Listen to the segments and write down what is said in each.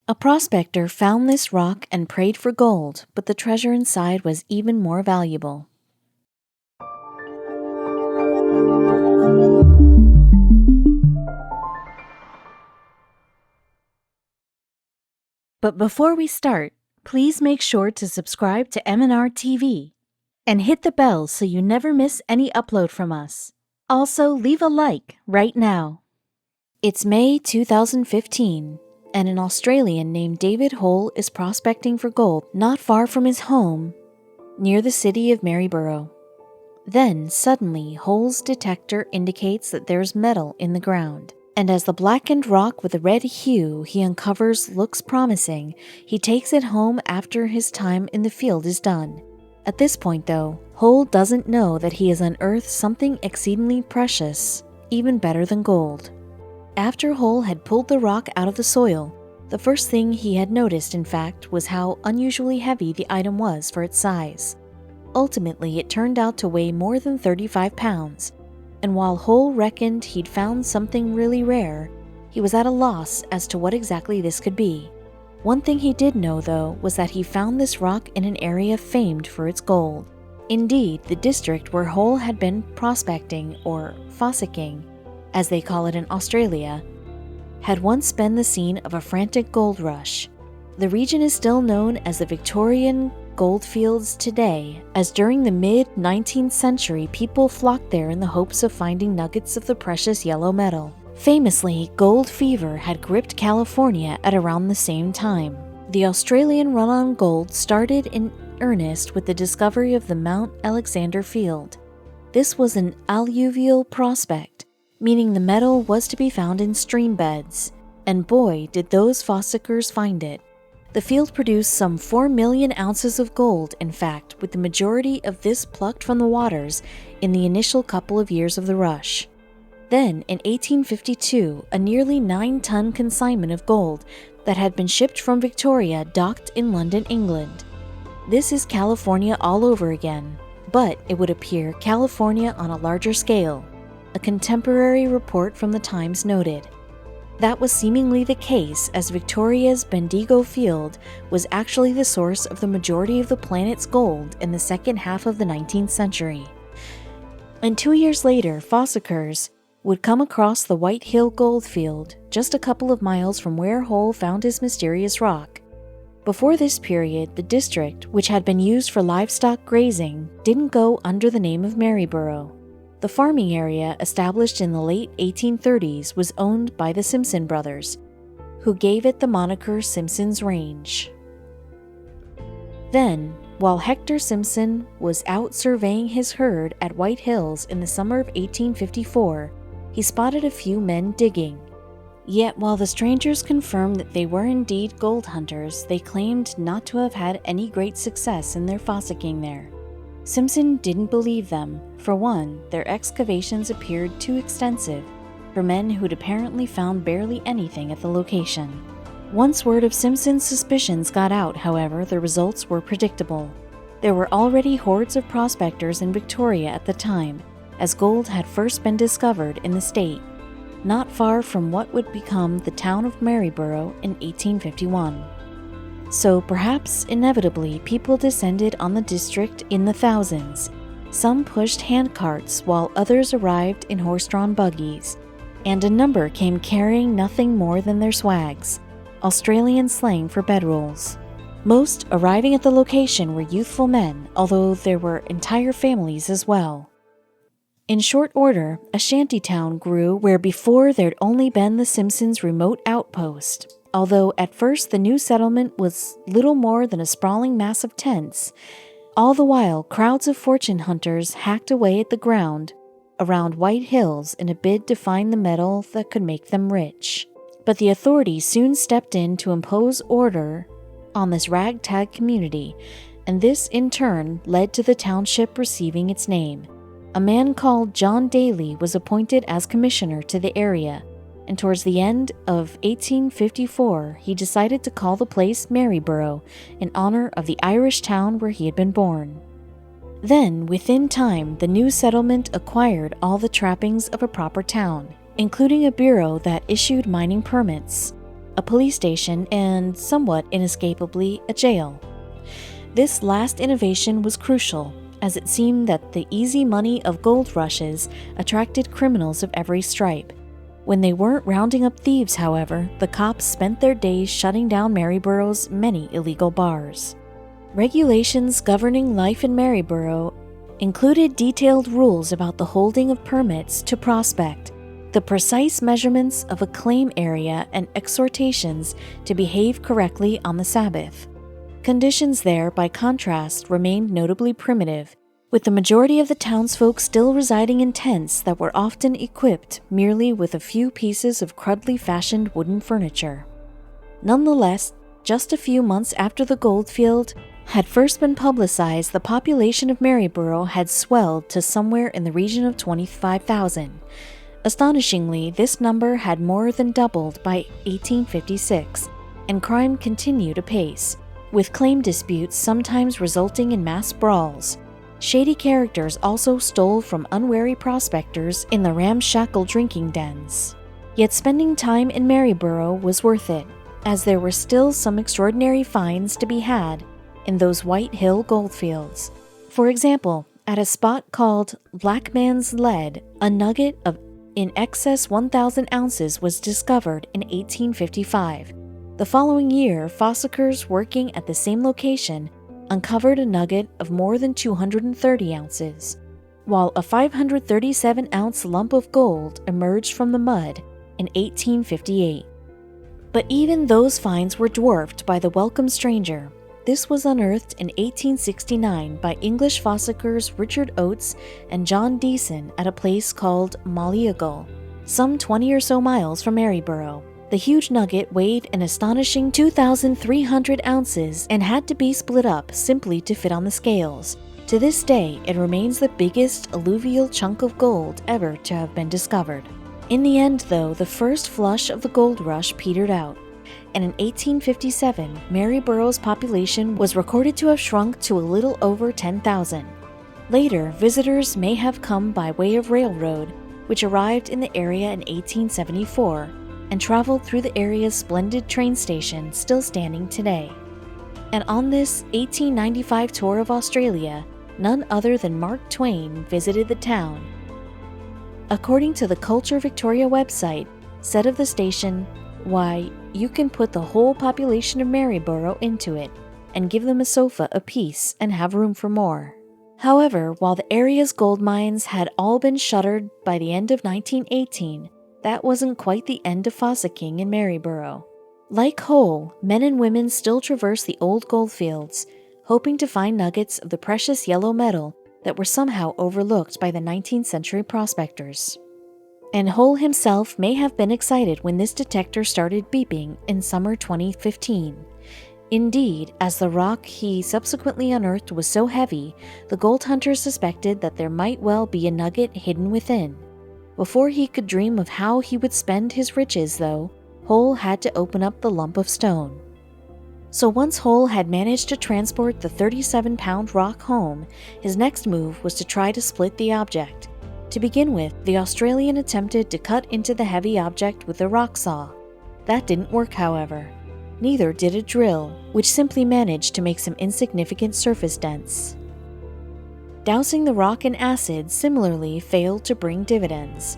A prospector found this rock and prayed for gold, but the treasure inside was even more valuable. But before we start, please make sure to subscribe to m&rtv and hit the bell so you never miss any upload from us. Also, leave a like right now. It's May 2015. And an Australian named David Hole is prospecting for gold not far from his home, near the city of Maryborough. Then, suddenly, Hole's detector indicates that there's metal in the ground, and as the blackened rock with a red hue he uncovers looks promising, he takes it home after his time in the field is done. At this point, though, Hole doesn't know that he has unearthed something exceedingly precious, even better than gold. After Hole had pulled the rock out of the soil, the first thing he had noticed, in fact, was how unusually heavy the item was for its size. Ultimately, it turned out to weigh more than 35 pounds, and while Hole reckoned he'd found something really rare, he was at a loss as to what exactly this could be. One thing he did know, though, was that he found this rock in an area famed for its gold. Indeed, the district where Hole had been prospecting, or fossicking, as they call it in Australia, had once been the scene of a frantic gold rush. The region is still known as the Victorian goldfields today, as during the mid-19th century people flocked there in the hopes of finding nuggets of the precious yellow metal. Famously, gold fever had gripped California at around the same time. The Australian run on gold started in earnest with the discovery of the Mount Alexander field. This was an alluvial prospect, meaning the metal was to be found in stream beds, and boy did those fossickers find it. The field produced some 4 million ounces of gold, in fact, with the majority of this plucked from the waters in the initial couple of years of the rush. Then, in 1852, a nearly 9-ton consignment of gold that had been shipped from Victoria docked in London, England. This is California all over again, but it would appear California on a larger scale. A contemporary report from the Times noted. That was seemingly the case, as Victoria's Bendigo field was actually the source of the majority of the planet's gold in the second half of the 19th century. And 2 years later, fossickers would come across the White Hill goldfield, just a couple of miles from where Hole found his mysterious rock. Before this period, the district, which had been used for livestock grazing, didn't go under the name of Maryborough. The farming area, established in the late 1830s, was owned by the Simpson brothers, who gave it the moniker Simpson's Range. Then, while Hector Simpson was out surveying his herd at White Hills in the summer of 1854, he spotted a few men digging. Yet while the strangers confirmed that they were indeed gold hunters, they claimed not to have had any great success in their fossicking there. Simpson didn't believe them. For one, their excavations appeared too extensive for men who'd apparently found barely anything at the location. Once word of Simpson's suspicions got out, however, the results were predictable. There were already hordes of prospectors in Victoria at the time, as gold had first been discovered in the state, not far from what would become the town of Maryborough in 1851. So perhaps inevitably people descended on the district in the thousands. Some pushed handcarts while others arrived in horse-drawn buggies, and a number came carrying nothing more than their swags, Australian slang for bedrolls. Most arriving at the location were youthful men, although there were entire families as well. In short order, a shantytown grew where before there'd only been the Simpsons' remote outpost. Although at first the new settlement was little more than a sprawling mass of tents, all the while crowds of fortune hunters hacked away at the ground around White Hills in a bid to find the metal that could make them rich. But the authorities soon stepped in to impose order on this ragtag community, and this in turn led to the township receiving its name. A man called John Daly was appointed as commissioner to the area, and towards the end of 1854, he decided to call the place Maryborough in honor of the Irish town where he had been born. Then, within time, the new settlement acquired all the trappings of a proper town, including a bureau that issued mining permits, a police station, and somewhat inescapably a jail. This last innovation was crucial, as it seemed that the easy money of gold rushes attracted criminals of every stripe. When they weren't rounding up thieves, however, the cops spent their days shutting down Maryborough's many illegal bars. Regulations governing life in Maryborough included detailed rules about the holding of permits to prospect, the precise measurements of a claim area, and exhortations to behave correctly on the Sabbath. Conditions there, by contrast, remained notably primitive, with the majority of the townsfolk still residing in tents that were often equipped merely with a few pieces of crudely fashioned wooden furniture. Nonetheless, just a few months after the goldfield had first been publicized, the population of Maryborough had swelled to somewhere in the region of 25,000. Astonishingly, this number had more than doubled by 1856, and crime continued apace, with claim disputes sometimes resulting in mass brawls. Shady characters also stole from unwary prospectors in the ramshackle drinking dens. Yet spending time in Maryborough was worth it, as there were still some extraordinary finds to be had in those White Hill goldfields. For example, at a spot called Black Man's Lead, a nugget of in excess 1,000 ounces was discovered in 1855. The following year, fossickers working at the same location uncovered a nugget of more than 230 ounces, while a 537-ounce lump of gold emerged from the mud in 1858. But even those finds were dwarfed by the welcome stranger. This was unearthed in 1869 by English fossickers Richard Oates and John Deason at a place called Mallyagull, some 20 or so miles from Maryborough. The huge nugget weighed an astonishing 2,300 ounces and had to be split up simply to fit on the scales. To this day, it remains the biggest alluvial chunk of gold ever to have been discovered. In the end, though, the first flush of the gold rush petered out, and in 1857, Maryborough's population was recorded to have shrunk to a little over 10,000. Later, visitors may have come by way of railroad, which arrived in the area in 1874, and traveled through the area's splendid train station still standing today. And on this 1895 tour of Australia, none other than Mark Twain visited the town. According to the Culture Victoria website, said of the station, "Why, you can put the whole population of Maryborough into it, and give them a sofa apiece and have room for more." However, while the area's gold mines had all been shuttered by the end of 1918, that wasn't quite the end of fossicking in Maryborough. Like Hull, men and women still traverse the old goldfields, hoping to find nuggets of the precious yellow metal that were somehow overlooked by the 19th century prospectors. And Hull himself may have been excited when this detector started beeping in summer 2015. Indeed, as the rock he subsequently unearthed was so heavy, the gold hunters suspected that there might well be a nugget hidden within. Before he could dream of how he would spend his riches, though, Hull had to open up the lump of stone. So once Hull had managed to transport the 37-pound rock home, his next move was to try to split the object. To begin with, the Australian attempted to cut into the heavy object with a rock saw. That didn't work, however. Neither did a drill, which simply managed to make some insignificant surface dents. Dousing the rock in acid similarly failed to bring dividends,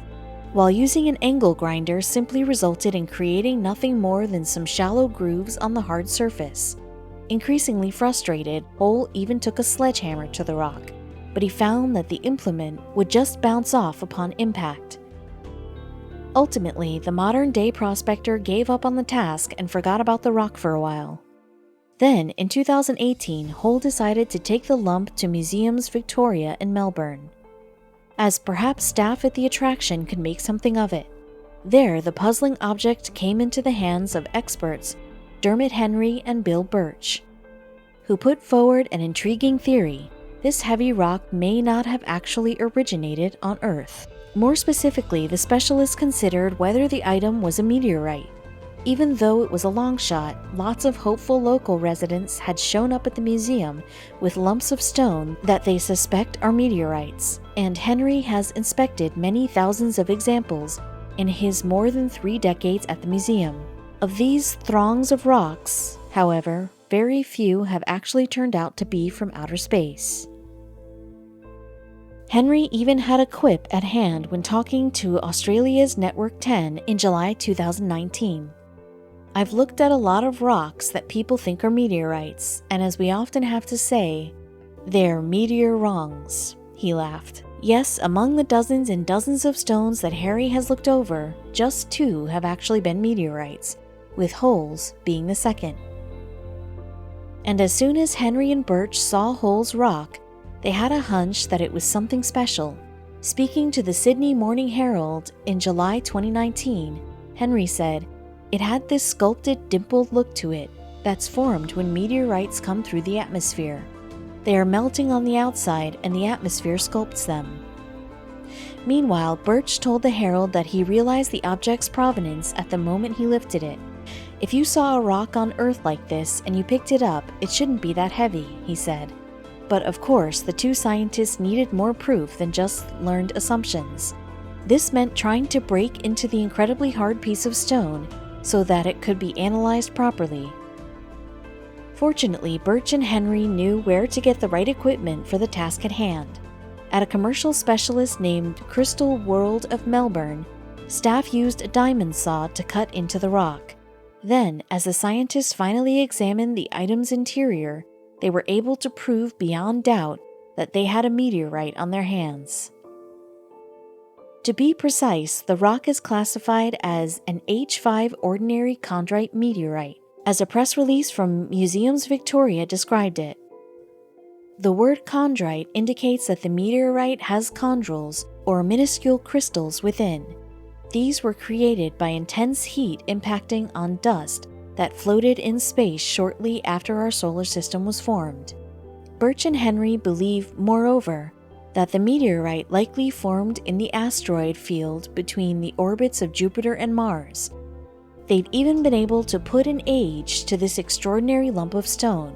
while using an angle grinder simply resulted in creating nothing more than some shallow grooves on the hard surface. Increasingly frustrated, Hull even took a sledgehammer to the rock, but he found that the implement would just bounce off upon impact. Ultimately, the modern-day prospector gave up on the task and forgot about the rock for a while. Then, in 2018, Hull decided to take the lump to Museums Victoria in Melbourne, as perhaps staff at the attraction could make something of it. There, the puzzling object came into the hands of experts Dermot Henry and Bill Birch, who put forward an intriguing theory: this heavy rock may not have actually originated on Earth. More specifically, the specialists considered whether the item was a meteorite. Even though it was a long shot, lots of hopeful local residents had shown up at the museum with lumps of stone that they suspect are meteorites, and Henry has inspected many thousands of examples in his more than 3 decades at the museum. Of these throngs of rocks, however, very few have actually turned out to be from outer space. Henry even had a quip at hand when talking to Australia's Network 10 in July 2019. "I've looked at a lot of rocks that people think are meteorites, and as we often have to say, they're meteor-wrongs," he laughed. "Yes, among the dozens and dozens of stones that Harry has looked over, just 2 have actually been meteorites, with holes being the second." And as soon as Henry and Birch saw Hole's rock, they had a hunch that it was something special. Speaking to the Sydney Morning Herald in July 2019, Henry said, "It had this sculpted, dimpled look to it that's formed when meteorites come through the atmosphere. They are melting on the outside and the atmosphere sculpts them." Meanwhile, Birch told the Herald that he realized the object's provenance at the moment he lifted it. "If you saw a rock on Earth like this and you picked it up, it shouldn't be that heavy," he said. But of course, the 2 scientists needed more proof than just learned assumptions. This meant trying to break into the incredibly hard piece of stone so that it could be analyzed properly. Fortunately, Birch and Henry knew where to get the right equipment for the task at hand. At a commercial specialist named Crystal World of Melbourne, staff used a diamond saw to cut into the rock. Then, as the scientists finally examined the item's interior, they were able to prove beyond doubt that they had a meteorite on their hands. To be precise, the rock is classified as an H5 ordinary chondrite meteorite, as a press release from Museums Victoria described it. The word chondrite indicates that the meteorite has chondrules, or minuscule crystals, within. These were created by intense heat impacting on dust that floated in space shortly after our solar system was formed. Birch and Henry believe, moreover, that the meteorite likely formed in the asteroid field between the orbits of Jupiter and Mars. They've even been able to put an age to this extraordinary lump of stone.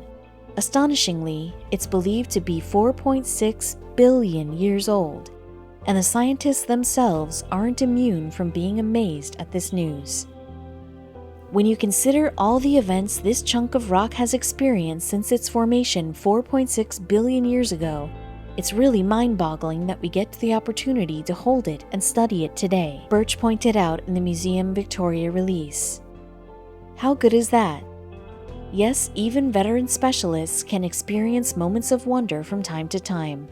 Astonishingly, it's believed to be 4.6 billion years old, and the scientists themselves aren't immune from being amazed at this news. When you consider all the events this chunk of rock has experienced since its formation 4.6 billion years ago, it's really mind-boggling that we get the opportunity to hold it and study it today, Birch pointed out in the Museum Victoria release. How good is that? Yes, even veteran specialists can experience moments of wonder from time to time.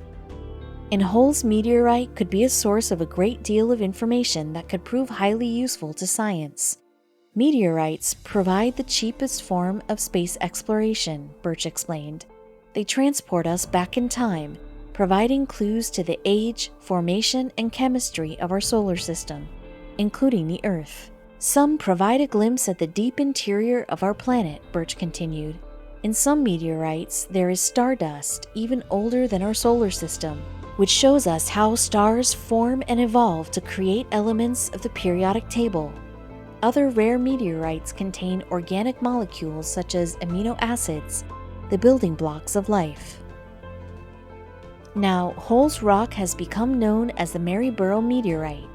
And Hole's meteorite could be a source of a great deal of information that could prove highly useful to science. Meteorites provide the cheapest form of space exploration, Birch explained. They transport us back in time, providing clues to the age, formation, and chemistry of our solar system, including the Earth. Some provide a glimpse at the deep interior of our planet, Birch continued. In some meteorites, there is stardust even older than our solar system, which shows us how stars form and evolve to create elements of the periodic table. Other rare meteorites contain organic molecules such as amino acids, the building blocks of life. Now, Hole's rock has become known as the Maryborough meteorite.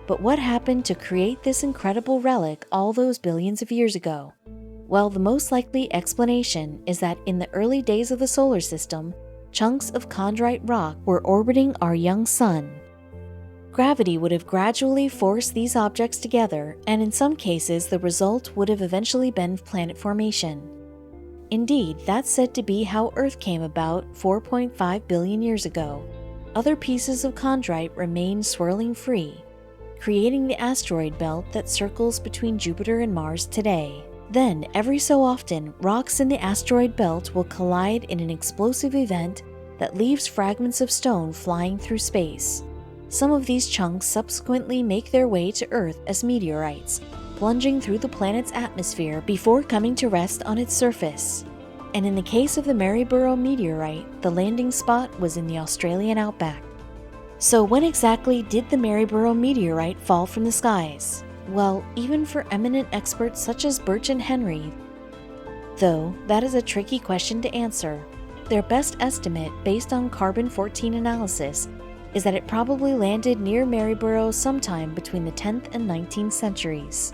But what happened to create this incredible relic all those billions of years ago? Well, the most likely explanation is that in the early days of the solar system, chunks of chondrite rock were orbiting our young sun. Gravity would have gradually forced these objects together, and in some cases the result would have eventually been planet formation. Indeed, that's said to be how Earth came about 4.5 billion years ago. Other pieces of chondrite remain swirling free, creating the asteroid belt that circles between Jupiter and Mars today. Then, every so often, rocks in the asteroid belt will collide in an explosive event that leaves fragments of stone flying through space. Some of these chunks subsequently make their way to Earth as meteorites, plunging through the planet's atmosphere before coming to rest on its surface. And in the case of the Maryborough meteorite, the landing spot was in the Australian outback. So when exactly did the Maryborough meteorite fall from the skies? Well, even for eminent experts such as Birch and Henry, though that is a tricky question to answer. Their best estimate, based on carbon-14 analysis, is that it probably landed near Maryborough sometime between the 10th and 19th centuries.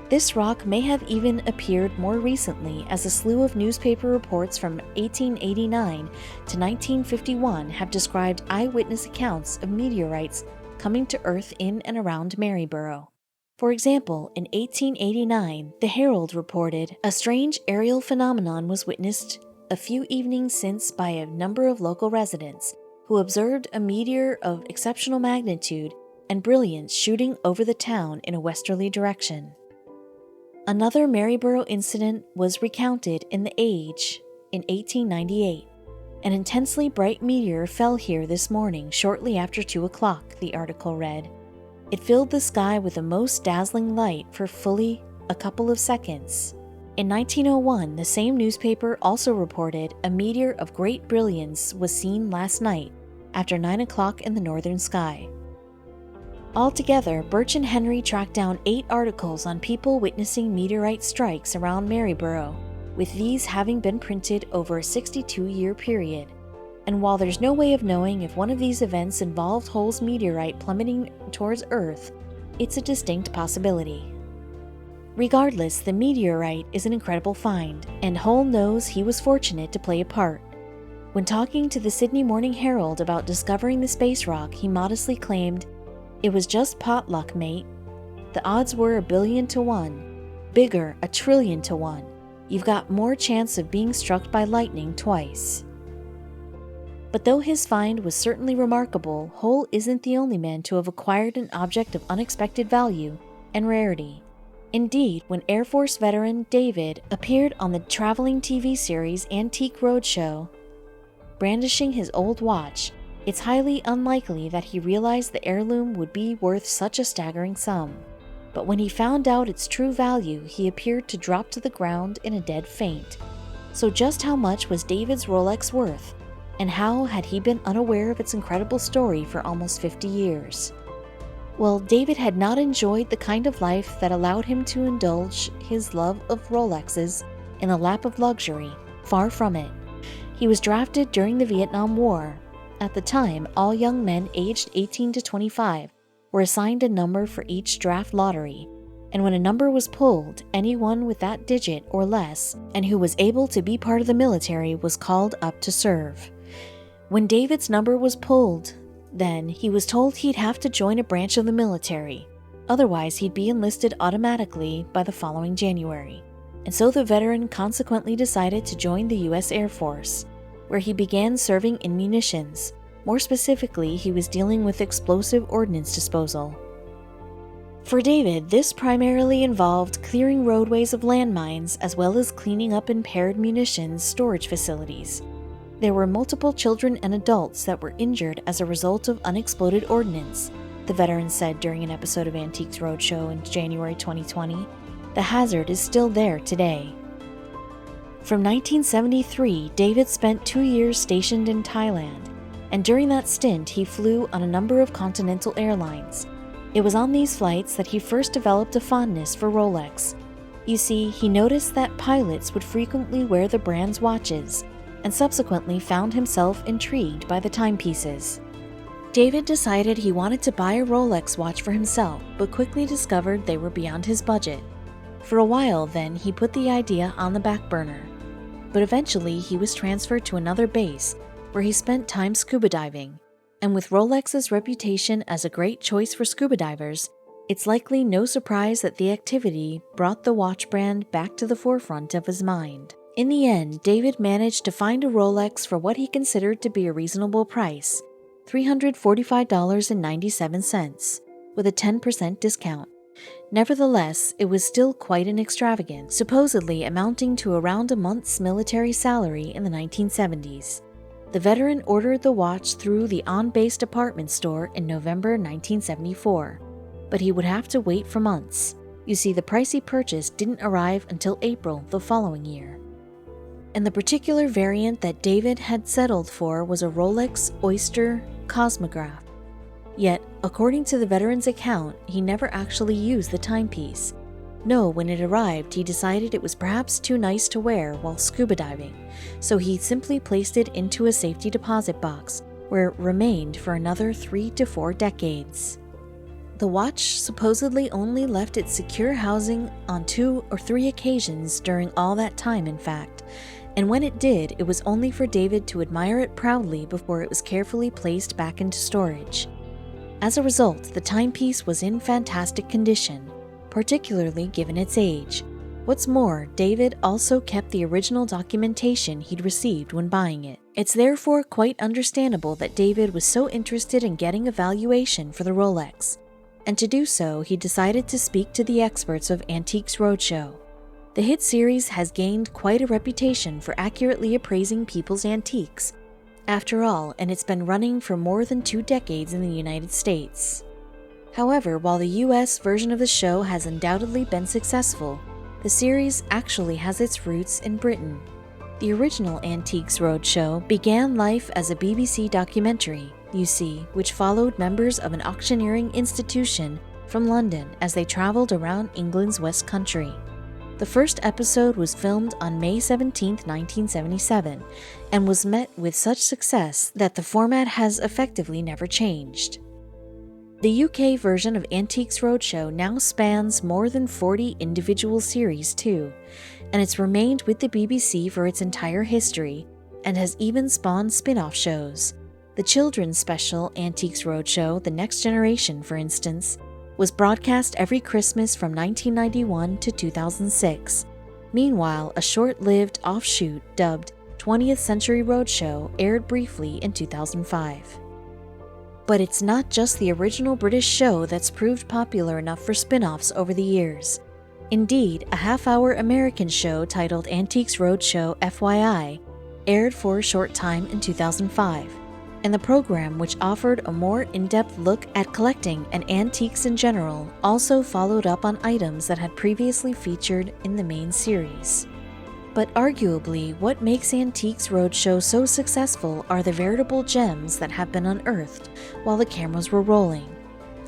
This rock may have even appeared more recently, as a slew of newspaper reports from 1889 to 1951 have described eyewitness accounts of meteorites coming to Earth in and around Maryborough. For example, in 1889, the Herald reported a strange aerial phenomenon was witnessed a few evenings since by a number of local residents who observed a meteor of exceptional magnitude and brilliance shooting over the town in a westerly direction. Another Maryborough incident was recounted in The Age in 1898. An intensely bright meteor fell here this morning shortly after 2 o'clock, the article read. It filled the sky with the most dazzling light for fully a couple of seconds. In 1901, the same newspaper also reported a meteor of great brilliance was seen last night after 9 o'clock in the northern sky. Altogether, Birch and Henry tracked down 8 articles on people witnessing meteorite strikes around Maryborough, with these having been printed over a 62-year period. And while there's no way of knowing if one of these events involved Hull's meteorite plummeting towards Earth, it's a distinct possibility. Regardless, the meteorite is an incredible find, and Hull knows he was fortunate to play a part. When talking to the Sydney Morning Herald about discovering the space rock, he modestly claimed, "It was just pot luck, mate. The odds were 1,000,000,000 to 1. Bigger, 1,000,000,000,000 to 1. You've got more chance of being struck by lightning twice." But though his find was certainly remarkable, Hull isn't the only man to have acquired an object of unexpected value and rarity. Indeed, when Air Force veteran David appeared on the traveling TV series Antique Roadshow, brandishing his old watch, it's highly unlikely that he realized the heirloom would be worth such a staggering sum. But when he found out its true value, he appeared to drop to the ground in a dead faint. So just how much was David's Rolex worth? And how had he been unaware of its incredible story for almost 50 years? Well, David had not enjoyed the kind of life that allowed him to indulge his love of Rolexes in a lap of luxury. Far from it. He was drafted during the Vietnam War. At the time, all young men aged 18 to 25 were assigned a number for each draft lottery, and when a number was pulled, anyone with that digit or less, and who was able to be part of the military, was called up to serve. When David's number was pulled, then, he was told he'd have to join a branch of the military. Otherwise, he'd be enlisted automatically by the following January. And so the veteran consequently decided to join the U.S. Air Force, where he began serving in munitions. More specifically, he was dealing with explosive ordnance disposal. For David, this primarily involved clearing roadways of landmines as well as cleaning up impaired munitions storage facilities. There were multiple children and adults that were injured as a result of unexploded ordnance, the veteran said during an episode of Antiques Roadshow in January 2020. The hazard is still there today. From 1973, David spent 2 years stationed in Thailand, and during that stint he flew on a number of continental airlines. It was on these flights that he first developed a fondness for Rolex. You see, he noticed that pilots would frequently wear the brand's watches, and subsequently found himself intrigued by the timepieces. David decided he wanted to buy a Rolex watch for himself, but quickly discovered they were beyond his budget. For a while, then, he put the idea on the back burner. But eventually, he was transferred to another base, where he spent time scuba diving. And with Rolex's reputation as a great choice for scuba divers, it's likely no surprise that the activity brought the watch brand back to the forefront of his mind. In the end, David managed to find a Rolex for what he considered to be a reasonable price, $345.97, with a 10% discount. Nevertheless, it was still quite an extravagance, supposedly amounting to around a month's military salary in the 1970s. The veteran ordered the watch through the on-base department store in November 1974, but he would have to wait for months. You see, the price he purchased didn't arrive until April the following year. And the particular variant that David had settled for was a Rolex Oyster Cosmograph. Yet, according to the veteran's account, he never actually used the timepiece. No, when it arrived, he decided it was perhaps too nice to wear while scuba diving, so he simply placed it into a safety deposit box, where it remained for another 3 to 4 decades. The watch supposedly only left its secure housing on 2 or 3 occasions during all that time, in fact, and when it did, it was only for David to admire it proudly before it was carefully placed back into storage. As a result, the timepiece was in fantastic condition, particularly given its age. What's more, David also kept the original documentation he'd received when buying it. It's therefore quite understandable that David was so interested in getting a valuation for the Rolex, and to do so, he decided to speak to the experts of Antiques Roadshow. The hit series has gained quite a reputation for accurately appraising people's antiques, after all, and it's been running for more than 2 decades in the United States. However, while the US version of the show has undoubtedly been successful, the series actually has its roots in Britain. The original Antiques Roadshow began life as a BBC documentary, you see, which followed members of an auctioneering institution from London as they traveled around England's West Country. The first episode was filmed on May 17, 1977, and was met with such success that the format has effectively never changed. The UK version of Antiques Roadshow now spans more than 40 individual series too, and it's remained with the BBC for its entire history, and has even spawned spin-off shows. The children's special Antiques Roadshow, The Next Generation, for instance, was broadcast every Christmas from 1991 to 2006. Meanwhile, a short-lived offshoot dubbed 20th Century Roadshow aired briefly in 2005. But it's not just the original British show that's proved popular enough for spin-offs over the years. Indeed, a half-hour American show titled Antiques Roadshow FYI aired for a short time in 2005. And the program, which offered a more in-depth look at collecting and antiques in general, also followed up on items that had previously featured in the main series. But arguably, what makes Antiques Roadshow so successful are the veritable gems that have been unearthed while the cameras were rolling.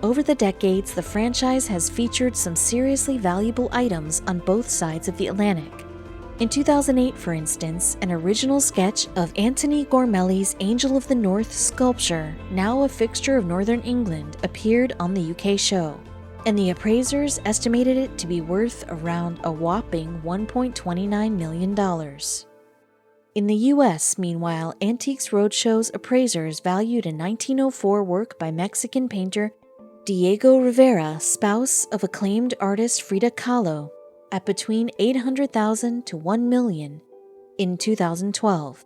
Over the decades, the franchise has featured some seriously valuable items on both sides of the Atlantic. In 2008, for instance, an original sketch of Antony Gormelli's Angel of the North sculpture, now a fixture of Northern England, appeared on the UK show, and the appraisers estimated it to be worth around a whopping $1.29 million. In the US, meanwhile, Antiques Roadshow's appraisers valued a 1904 work by Mexican painter Diego Rivera, spouse of acclaimed artist Frida Kahlo, at between $800,000 to $1 million in 2012.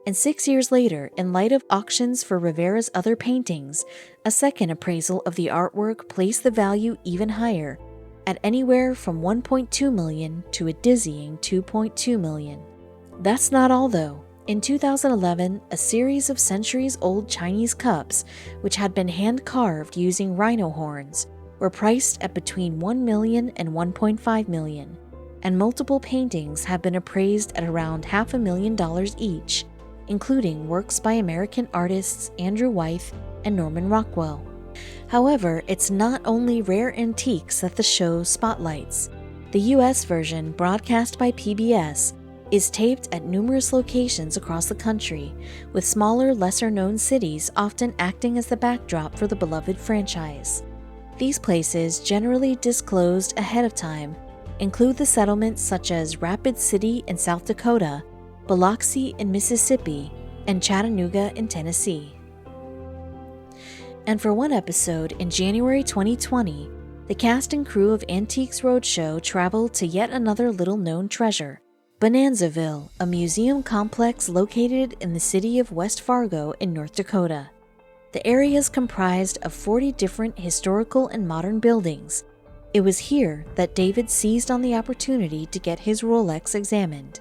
And 6 years later, in light of auctions for Rivera's other paintings, a second appraisal of the artwork placed the value even higher, at anywhere from $1.2 million to a dizzying $2.2 million. That's not all though. In 2011, a series of centuries-old Chinese cups, which had been hand-carved using rhino horns, were priced at between $1 million and $1.5 million, and multiple paintings have been appraised at around $500,000 each, including works by American artists Andrew Wyeth and Norman Rockwell. However, it's not only rare antiques that the show spotlights. The US version, broadcast by PBS, is taped at numerous locations across the country, with smaller, lesser-known cities often acting as the backdrop for the beloved franchise. These places, generally disclosed ahead of time, include the settlements such as Rapid City in South Dakota, Biloxi in Mississippi, and Chattanooga in Tennessee. And for one episode in January 2020, the cast and crew of Antiques Roadshow traveled to yet another little-known treasure, Bonanzaville, a museum complex located in the city of West Fargo in North Dakota. The area is comprised of 40 different historical and modern buildings. It was here that David seized on the opportunity to get his Rolex examined.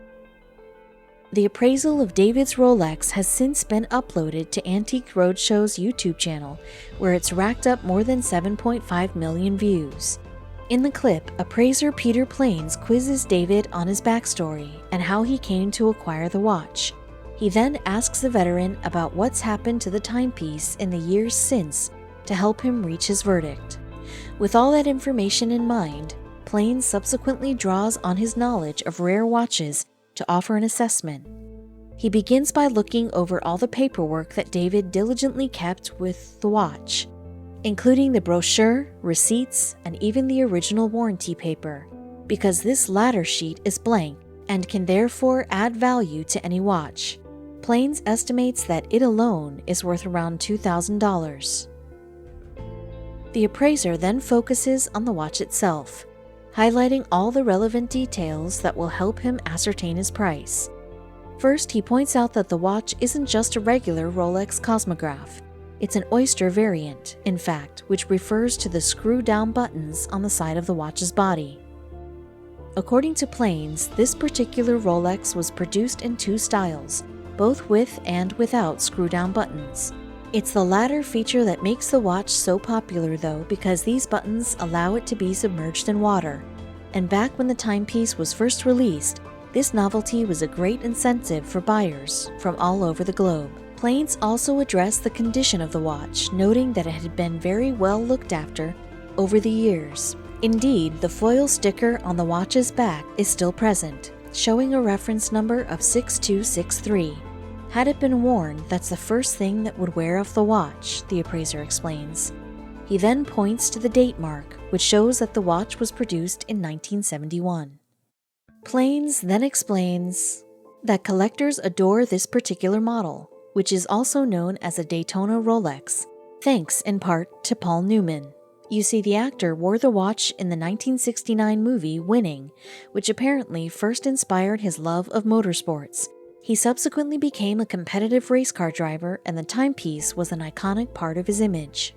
The appraisal of David's Rolex has since been uploaded to Antique Roadshow's YouTube channel, where it's racked up more than 7.5 million views. In the clip, appraiser Peter Plains quizzes David on his backstory and how he came to acquire the watch. He then asks the veteran about what's happened to the timepiece in the years since to help him reach his verdict. With all that information in mind, Plains subsequently draws on his knowledge of rare watches to offer an assessment. He begins by looking over all the paperwork that David diligently kept with the watch. including the brochure, receipts, and even the original warranty paper, because this latter sheet is blank and can therefore add value to any watch. Plains estimates that it alone is worth around $2,000. The appraiser then focuses on the watch itself, highlighting all the relevant details that will help him ascertain his price. First, he points out that the watch isn't just a regular Rolex cosmograph. It's an oyster variant, in fact, which refers to the screw-down buttons on the side of the watch's body. According to Plains, this particular Rolex was produced in two styles, both with and without screw-down buttons. It's the latter feature that makes the watch so popular though, because these buttons allow it to be submerged in water. And back when the timepiece was first released, this novelty was a great incentive for buyers from all over the globe. Plains also addressed the condition of the watch, noting that it had been very well looked after over the years. Indeed, the foil sticker on the watch's back is still present, showing a reference number of 6263. Had it been worn, that's the first thing that would wear off the watch, the appraiser explains. He then points to the date mark, which shows that the watch was produced in 1971. Plains then explains that collectors adore this particular model, which is also known as a Daytona Rolex, thanks in part to Paul Newman. You see, the actor wore the watch in the 1969 movie Winning, which apparently first inspired his love of motorsports. He subsequently became a competitive race car driver, and the timepiece was an iconic part of his image.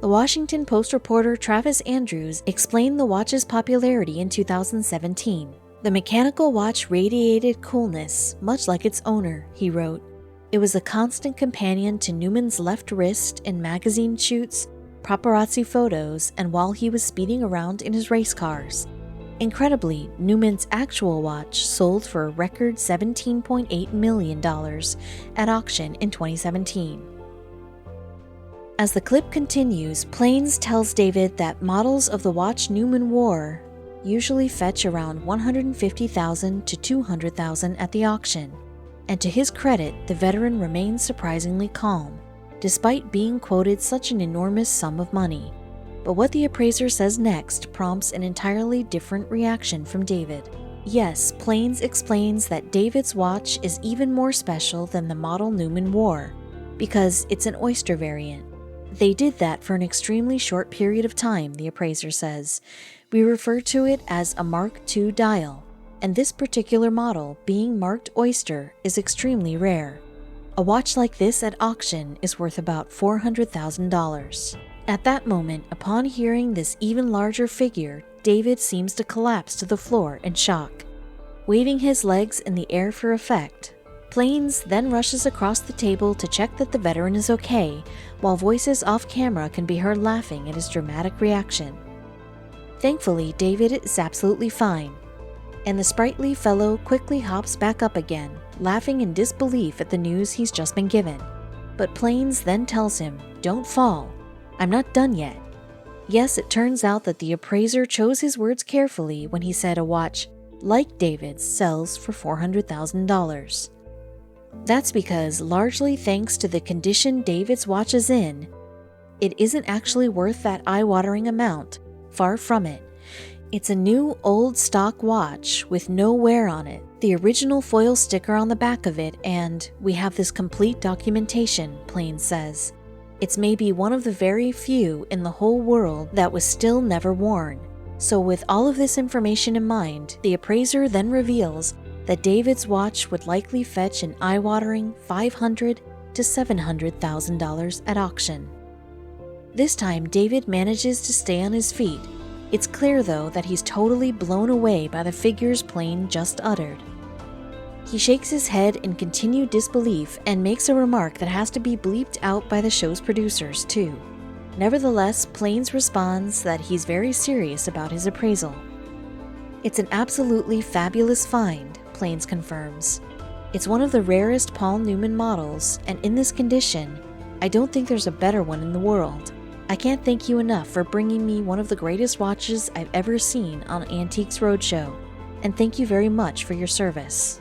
The Washington Post reporter Travis Andrews explained the watch's popularity in 2017. The mechanical watch radiated coolness, much like its owner, he wrote. It was a constant companion to Newman's left wrist in magazine shoots, paparazzi photos, and while he was speeding around in his race cars. Incredibly, Newman's actual watch sold for a record $17.8 million at auction in 2017. As the clip continues, Plains tells David that models of the watch Newman wore usually fetch around $150,000 to $200,000 at the auction, and to his credit, the veteran remains surprisingly calm, despite being quoted such an enormous sum of money. But what the appraiser says next prompts an entirely different reaction from David. Yes, Plains explains that David's watch is even more special than the model Newman wore, because it's an oyster variant. They did that for an extremely short period of time, the appraiser says. We refer to it as a Mark II dial, and this particular model, being marked oyster, is extremely rare. A watch like this at auction is worth about $400,000. At that moment, upon hearing this even larger figure, David seems to collapse to the floor in shock. Waving his legs in the air for effect, Plains then rushes across the table to check that the veteran is okay, while voices off camera can be heard laughing at his dramatic reaction. Thankfully, David is absolutely fine, and the sprightly fellow quickly hops back up again, laughing in disbelief at the news he's just been given. But Plains then tells him, "Don't fall. I'm not done yet." Yes, it turns out that the appraiser chose his words carefully when he said a watch like David's sells for $400,000. That's because, largely thanks to the condition David's watch is in, it isn't actually worth that eye-watering amount. Far from it. It's a new, old stock watch with no wear on it, the original foil sticker on the back of it, and we have this complete documentation, Plains says. It's maybe one of the very few in the whole world that was still never worn. So with all of this information in mind, the appraiser then reveals that David's watch would likely fetch an eye-watering $500,000 to $700,000 at auction. This time, David manages to stay on his feet. It's clear, though, that he's totally blown away by the figures Plains just uttered. He shakes his head in continued disbelief and makes a remark that has to be bleeped out by the show's producers, too. Nevertheless, Plains responds that he's very serious about his appraisal. It's an absolutely fabulous find, Plains confirms. It's one of the rarest Paul Newman models, and in this condition, I don't think there's a better one in the world. I can't thank you enough for bringing me one of the greatest watches I've ever seen on Antiques Roadshow, and thank you very much for your service.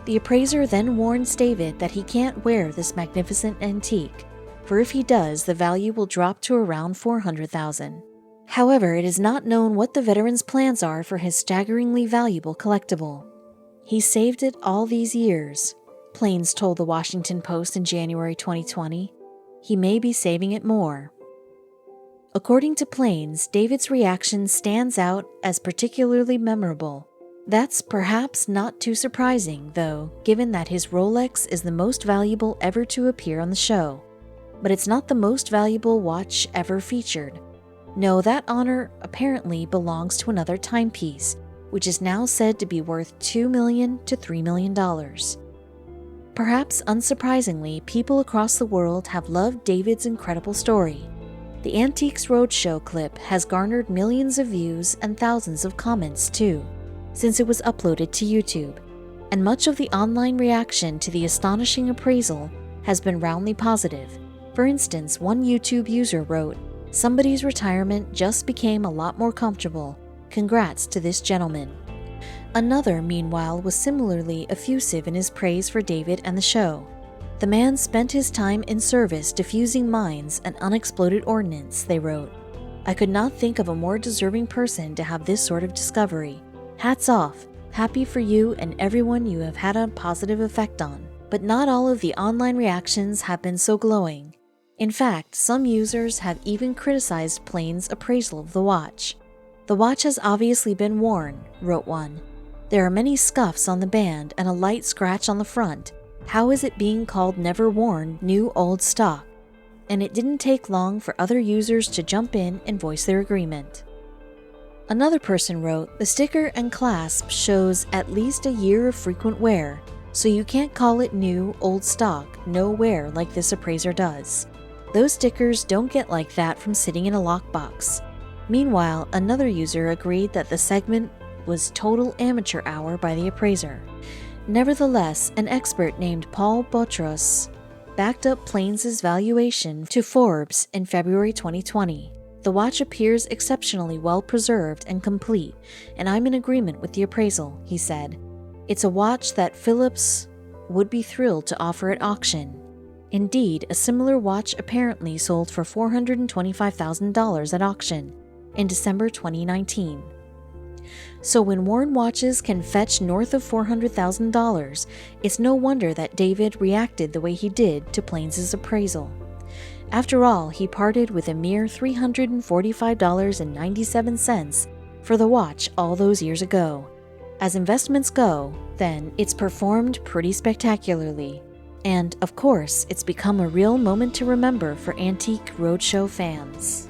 The appraiser then warns David that he can't wear this magnificent antique, for if he does, the value will drop to around $400,000. However, it is not known what the veteran's plans are for his staggeringly valuable collectible. He saved it all these years, Plains told the Washington Post in January 2020. He may be saving it more. According to Plains, David's reaction stands out as particularly memorable. That's perhaps not too surprising, though, given that his Rolex is the most valuable ever to appear on the show. But it's not the most valuable watch ever featured. No, that honor apparently belongs to another timepiece, which is now said to be worth $2 million to $3 million. Perhaps unsurprisingly, people across the world have loved David's incredible story. The Antiques Roadshow clip has garnered millions of views and thousands of comments too, since it was uploaded to YouTube, and much of the online reaction to the astonishing appraisal has been roundly positive. For instance, one YouTube user wrote, "Somebody's retirement just became a lot more comfortable. Congrats to this gentleman." Another, meanwhile, was similarly effusive in his praise for David and the show. "The man spent his time in service defusing mines and unexploded ordnance," they wrote. "I could not think of a more deserving person to have this sort of discovery. Hats off, happy for you and everyone you have had a positive effect on." But not all of the online reactions have been so glowing. In fact, some users have even criticized Plains' appraisal of the watch. "The watch has obviously been worn," wrote one. "There are many scuffs on the band and a light scratch on the front. How is it being called never worn, new old stock?" And it didn't take long for other users to jump in and voice their agreement. Another person wrote, "The sticker and clasp shows at least a year of frequent wear, so you can't call it new, old stock, no wear like this appraiser does. Those stickers don't get like that from sitting in a lockbox." Meanwhile, another user agreed that the segment was total amateur hour by the appraiser. Nevertheless, an expert named Paul Botros backed up Plains' valuation to Forbes in February 2020. "The watch appears exceptionally well preserved and complete, and I'm in agreement with the appraisal," he said. "It's a watch that Phillips would be thrilled to offer at auction." Indeed, a similar watch apparently sold for $425,000 at auction in December 2019. So when worn watches can fetch north of $400,000, it's no wonder that David reacted the way he did to Plains' appraisal. After all, he parted with a mere $345.97 for the watch all those years ago. As investments go, then, it's performed pretty spectacularly. And, of course, it's become a real moment to remember for Antique Roadshow fans.